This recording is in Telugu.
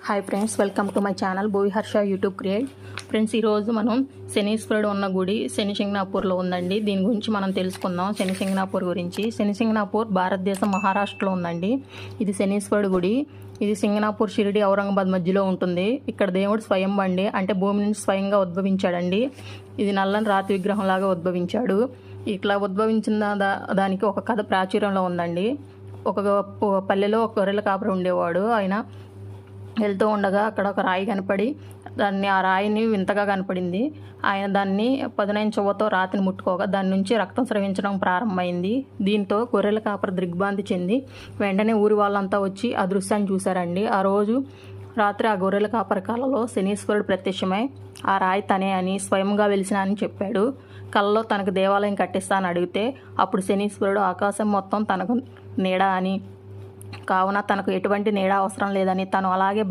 Hi friends, welcome to my channel Bhuvi Harsha YouTube create. Friends, ఈరోజు మనం శనీశ్వరుడు ఉన్న గుడి శనిసింగనాపూర్లో ఉందండి. దీని గురించి మనం తెలుసుకుందాం. శనిసింగనాపూర్ గురించి. శనిసింగనాపూర్ భారతదేశం మహారాష్ట్రలో ఉందండి. ఇది శనీశ్వరుడు గుడి. ఇది సింగనాపూర్, షిరిడి, ఔరంగాబాద్ మధ్యలో ఉంటుంది. ఇక్కడ దేవుడు స్వయం అండి, అంటే భూమి నుంచి స్వయంగా ఉద్భవించాడండి. ఇది నల్లని రాతి విగ్రహం లాగా ఉద్భవించాడు. ఇట్లా ఉద్భవించిన దానికి ఒక కథ ప్రాచుర్యంలో ఉందండి. ఒక పల్లెలో ఒక గొర్రెల కాపరి ఉండేవాడు. ఆయన వెళ్తూ ఉండగా అక్కడ ఒక రాయి కనపడి ఆ రాయిని వింతగా కనపడింది. ఆయన దాన్ని పదునైన చువ్వతో రాతిని ముట్టుకోగా దాని నుంచి రక్తం స్రవించడం ప్రారంభమైంది. దీంతో గొర్రెల కాపరి దిగ్భ్రాంతి చెంది వెంటనే ఊరి వాళ్ళంతా వచ్చి ఆ దృశ్యాన్ని చూశారండి. ఆ రోజు రాత్రి ఆ గొర్రెల కాపరి కలలో శనీశ్వరుడు ప్రత్యక్షమై ఆ రాయి తనే అని, స్వయంగా వెలిసిన అని చెప్పాడు. కలలో తనకు దేవాలయం కట్టిస్తా అని అడిగితే అప్పుడు శనీశ్వరుడు ఆకాశం మొత్తం తనకు నీడ అని, కావున తనకు ఎటువంటి నీడ అవసరం లేదని, తను అలాగే